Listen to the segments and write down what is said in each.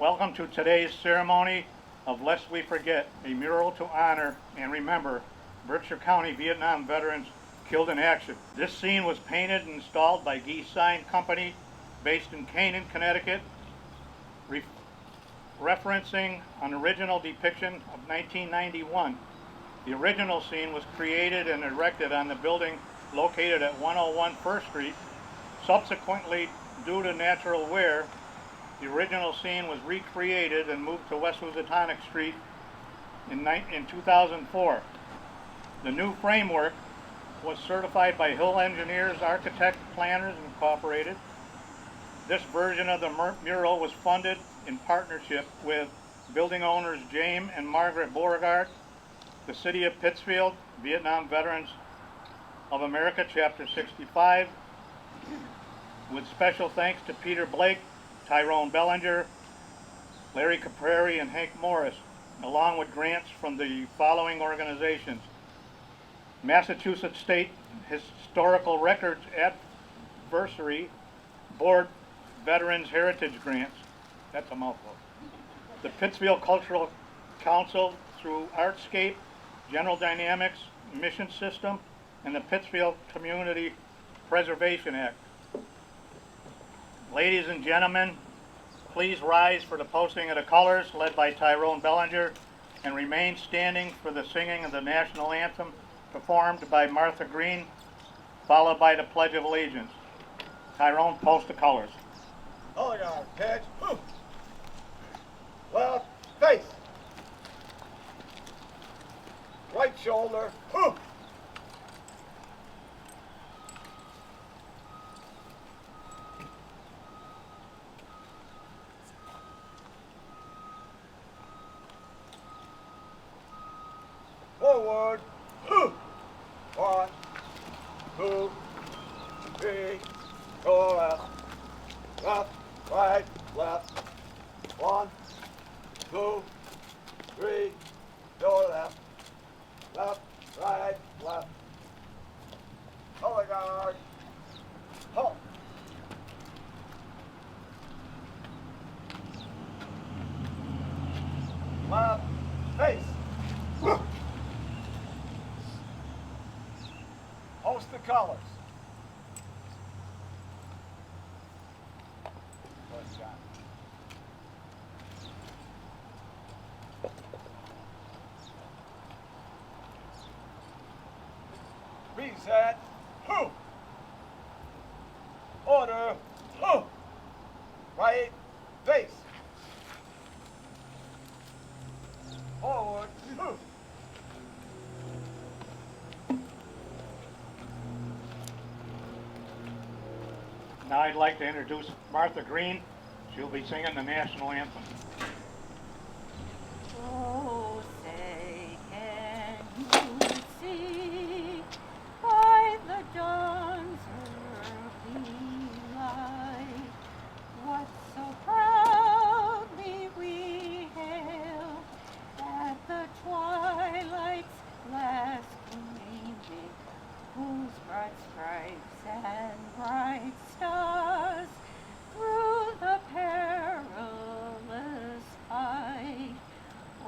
Welcome to today's ceremony of Lest We Forget, a mural to honor and remember Berkshire County Vietnam veterans killed in action. This scene was painted and installed by Gee Sign Company based in Canaan, Connecticut, referencing an original depiction of 1991. The original scene was created and erected on the building located at 101 First Street. Subsequently, due to natural wear, the original scene was recreated and moved to West Housatonic Street in 2004. The new framework was certified by Hill Engineers, Architect Planners Incorporated. This version of the mural was funded in partnership with building owners James and Margaret Beauregard, the City of Pittsfield, Vietnam Veterans of America, Chapter 65, with special thanks to Peter Blake, Tyrone Bellinger, Larry Caprari, and Hank Morris, along with grants from the following organizations: Massachusetts State Historical Records Advisory Board Veterans Heritage Grants, that's a mouthful, the Pittsfield Cultural Council through Artscape, General Dynamics Mission System, and the Pittsfield Community Preservation Act. Ladies and gentlemen, please rise for the posting of the colors led by Tyrone Bellinger and remain standing for the singing of the national anthem performed by Martha Green, followed by the Pledge of Allegiance. Tyrone, post the colors. Oh, yeah, catch. Left face. Right shoulder. Forward. 1, 2, 3. Go left. Left, right, left. 1, 2, 3. Go left. Left, right, left. Color guard. Halt. Left face. Post the colors. Good job. Reset. Order. Right face. Forward. Now I'd like to introduce Martha Green. She'll be singing the national anthem. Oh, say, can you see by the dawn's early light what so proudly we hailed at the twilight's last gleaming, whose broad stripes and bright stars through the perilous fight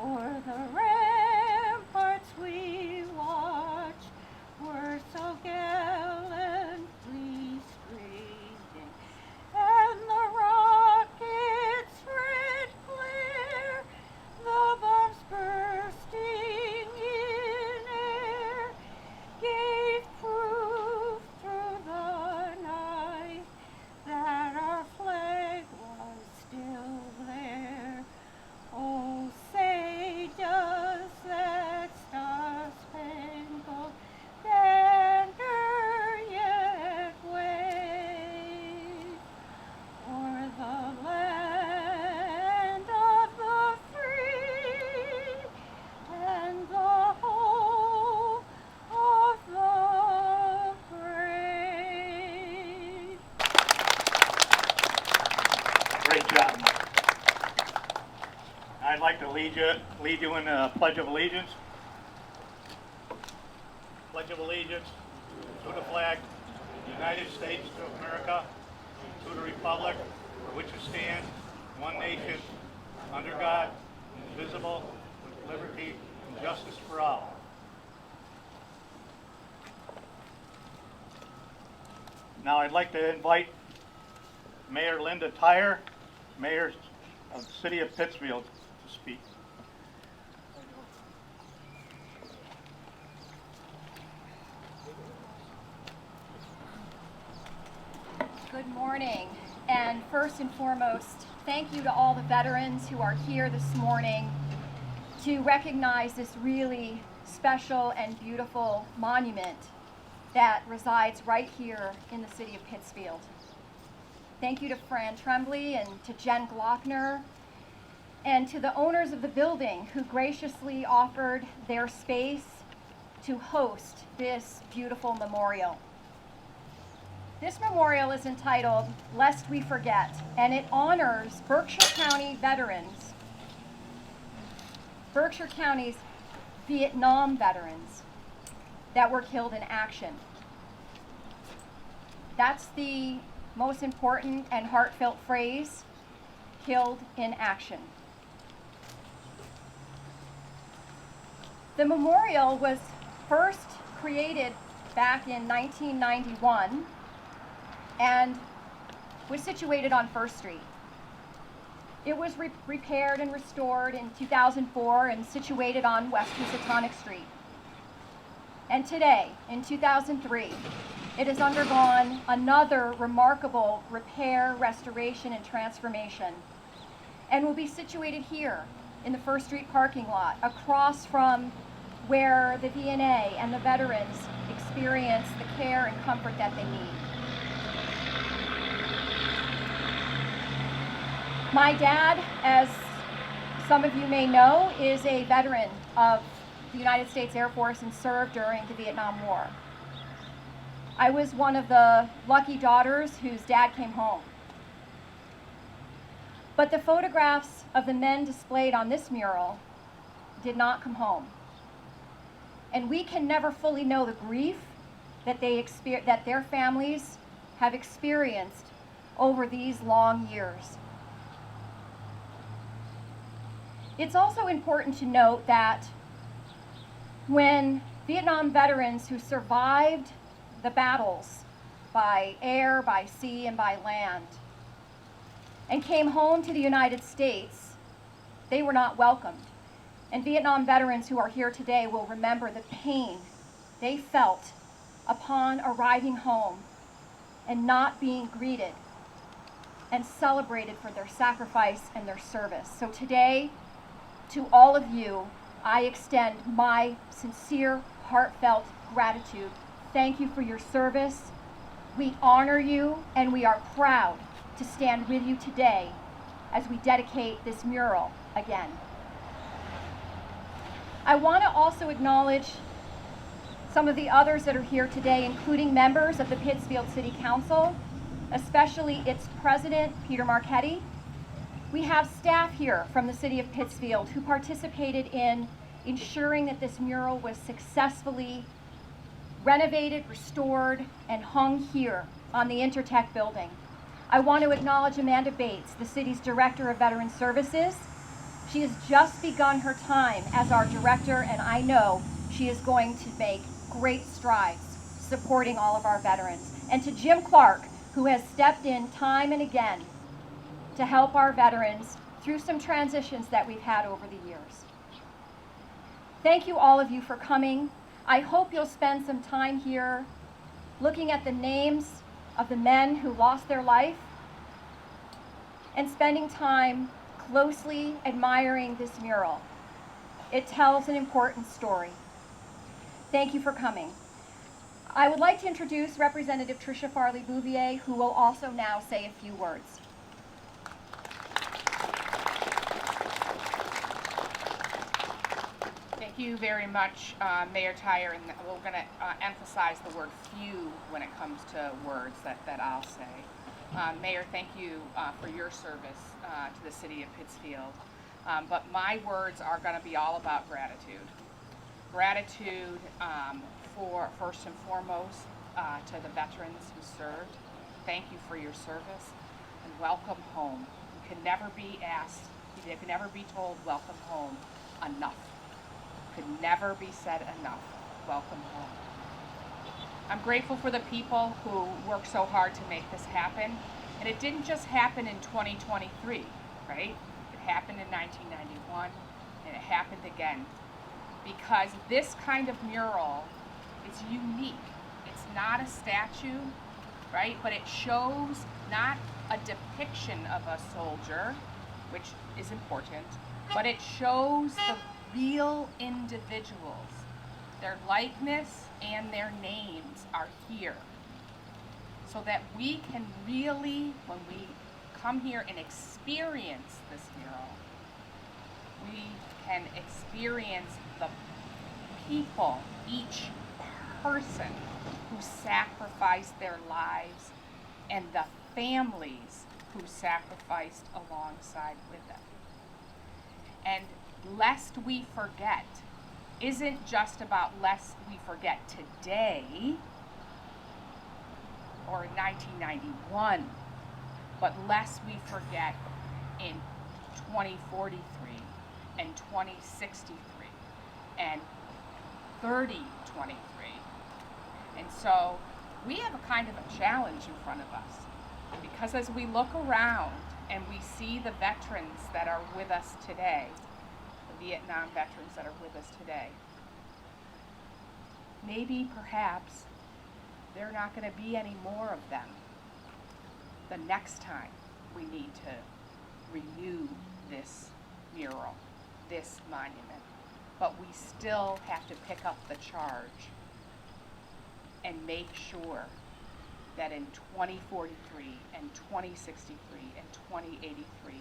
o'er the ramparts we watch were so gallantly streaming, and the rocket's red glare, the bombs bursting in air, gave proof through the night that our flag was still there. Oh, say, does that star-spangled banner yet wave o'er the land of the free and the home of the brave? Great job, Martha. I'd like to lead you in the Pledge of Allegiance. Pledge of Allegiance to the flag of the United States of America, to the republic for which it stands, one nation, under God, indivisible, with liberty and justice for all. Now I'd like to invite Mayor Linda Tyre, Mayor of the City of Pittsfield, to speak. Good morning, and first and foremost, thank you to all the veterans who are here this morning to recognize this really special and beautiful monument that resides right here in the city of Pittsfield. Thank you to Fran Tremblay and to Jen Glockner and to the owners of the building who graciously offered their space to host this beautiful memorial. This memorial is entitled Lest We Forget, and it honors Berkshire County veterans, Berkshire County's Vietnam veterans that were killed in action. That's the most important and heartfelt phrase, killed in action. The memorial was first created back in 1991 and was situated on First Street. It was repaired and restored in 2004 and situated on West Housatonic Street. And today, in 2003, it has undergone another remarkable repair, restoration, and transformation, and will be situated here in the First Street parking lot, across from where the VNA and the veterans experience the care and comfort that they need. My dad, as some of you may know, is a veteran of the United States Air Force and served during the Vietnam War. I was one of the lucky daughters whose dad came home. But the photographs of the men displayed on this mural did not come home. And we can never fully know the grief that that their families have experienced over these long years. It's also important to note that when Vietnam veterans who survived the battles by air, by sea, and by land, and came home to the United States, they were not welcomed. And Vietnam veterans who are here today will remember the pain they felt upon arriving home and not being greeted and celebrated for their sacrifice and their service. So today, to all of you, I extend my sincere, heartfelt gratitude. Thank you for your service. We honor you, and we are proud to stand with you today as we dedicate this mural again. I want to also acknowledge some of the others that are here today, including members of the Pittsfield City Council, especially its president, Peter Marchetti. We have staff here from the city of Pittsfield who participated in ensuring that this mural was successfully renovated, restored, and hung here on the Intertech building. I want to acknowledge Amanda Bates, the city's Director of Veteran Services. She has just begun her time as our director, and I know she is going to make great strides supporting all of our veterans. And to Jim Clark, who has stepped in time and again to help our veterans through some transitions that we've had over the years. Thank you, all of you, for coming. I hope you'll spend some time here looking at the names of the men who lost their life and spending time closely admiring this mural. It tells an important story. Thank you for coming. I would like to introduce Representative Tricia Farley Bouvier, who will also now say a few words. Thank you very much, Mayor Tyre, and we're going to emphasize the word few when it comes to words that I'll say. Mayor, thank you for your service to the city of Pittsfield. But my words are going to be all about gratitude. Gratitude for, first and foremost, to the veterans who served. Thank you for your service, and welcome home. You can never be asked He could never be told welcome home enough. Could never be said enough. Welcome home. I'm grateful for the people who worked so hard to make this happen. And it didn't just happen in 2023, right? It happened in 1991, and it happened again. Because this kind of mural is unique. It's not a statue, right? But it shows not a depiction of a soldier, which is important, but it shows the real individuals. Their likeness and their names are here. So that we can really, when we come here and experience this mural, we can experience the people, each person who sacrificed their lives and the families who sacrificed alongside with them. And lest we forget isn't just about lest we forget today or 1991, but lest we forget in 2043 and 2063 and 3023. And so we have a kind of a challenge in front of us, because as we look around and we see the veterans that are with us today, the Vietnam veterans that are with us today, maybe perhaps there are not going to be any more of them the next time we need to renew this mural, this monument. But we still have to pick up the charge and make sure that in 2043 and 2063 and 2083,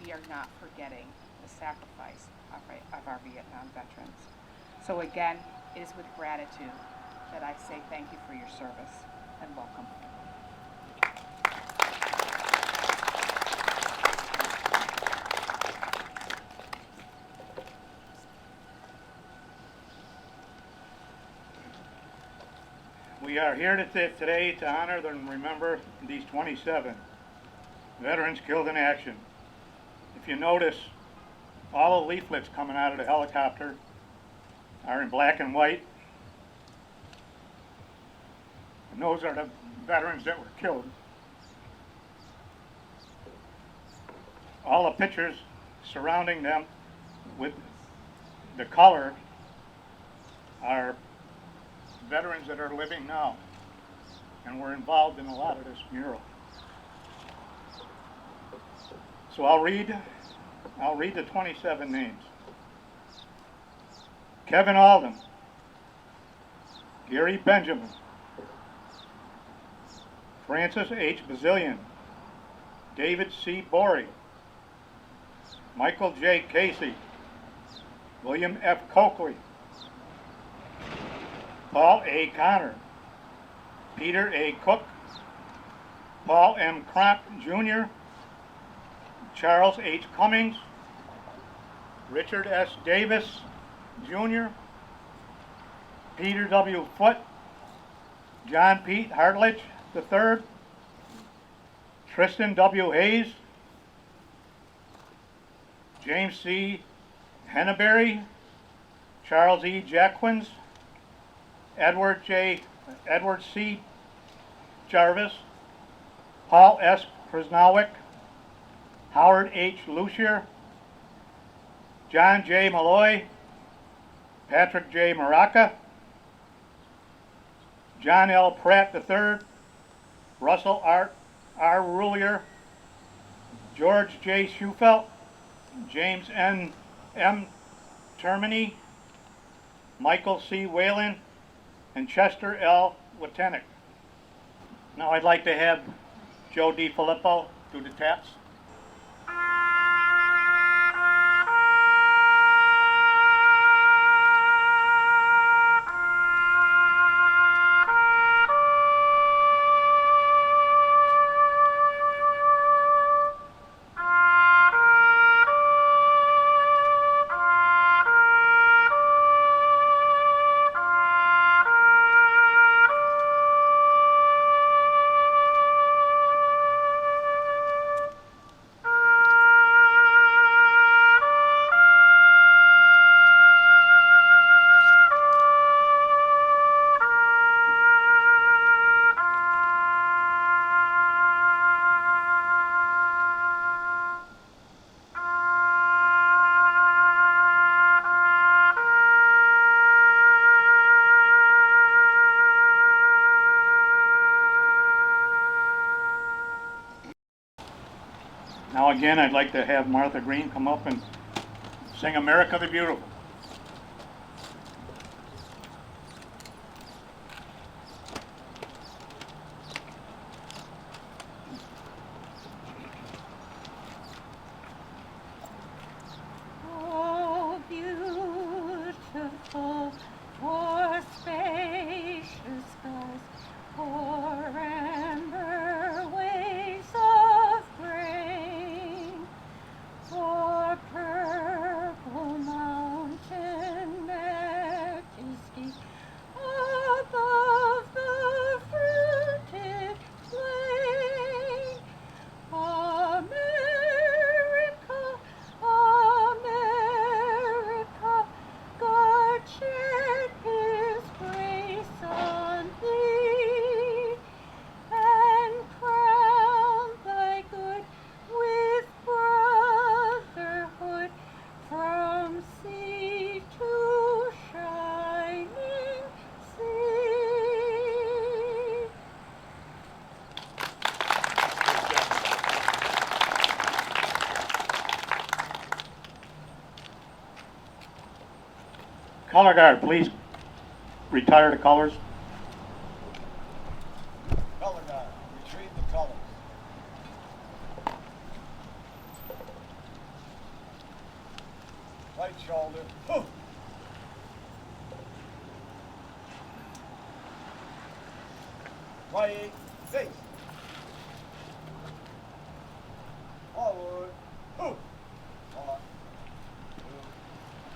we are not forgetting the sacrifice of our Vietnam veterans. So again, it is with gratitude that I say thank you for your service and welcome. We are here today to honor and remember these 27 veterans killed in action. If you notice, all the leaflets coming out of the helicopter are in black and white. And those are the veterans that were killed. All the pictures surrounding them with the color are veterans that are living now and were involved in a lot of this mural. So I'll read the 27 names. Kevin Alden, Gary Benjamin, Francis H. Bazillion, David C. Borey, Michael J. Casey, William F. Coakley, Paul A. Connor, Peter A. Cook, Paul M. Cronk Jr., Charles H. Cummings, Richard S. Davis Jr., Peter W. Foote, John Pete Hartledge III, Tristan W. Hayes, James C. Henneberry, Charles E. Jacquins, Edward C. Jarvis, Paul S. Krasnowick, Howard H. Lucier, John J. Malloy, Patrick J. Maraca, John L. Pratt III, Russell R. Rulier, George J. Schufelt, James N. M. Termini, Michael C. Whalen, and Chester L. Watenick. Now I'd like to have Joe DiFilippo do the taps. Now again, I'd like to have Martha Green come up and sing America the Beautiful. Oh, beautiful, for spacious skies, for amber waves of grain, for purple mountain majesty above the fruited plain. America, America, God shed His grace on thee, and crown thy good with brotherhood from sea to shining sea. Color guard, please retire the colors. Color guard, retrieve the colors. Right shoulder. Hoo! Right face. Forward. Hoo! 1,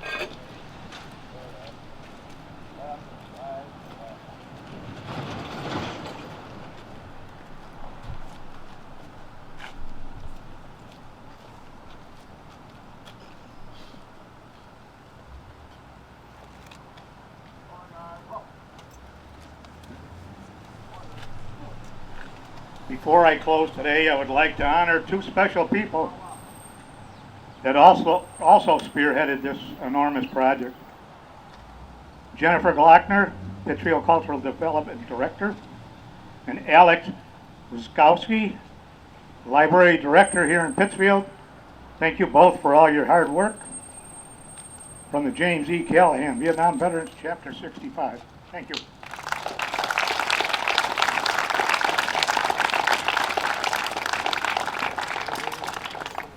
2, 3. Left, right, left. Before I close today, I would like to honor two special people that also spearheaded this enormous project. Jennifer Glockner, Pittsfield Cultural Development Director, and Alex Wiskowski, Library Director here in Pittsfield. Thank you both for all your hard work. From the James E. Callahan, Vietnam Veterans, Chapter 65. Thank you.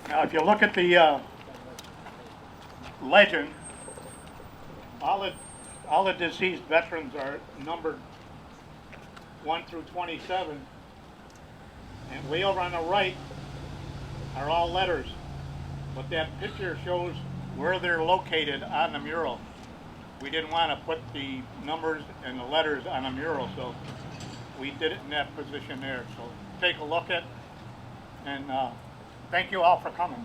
Now, if you look at the legend, all the deceased veterans are numbered 1 through 27, and way over on the right are all letters. But that picture shows where they're located on the mural. We didn't want to put the numbers and the letters on a mural, so we did it in that position there. So take a look at, and thank you all for coming.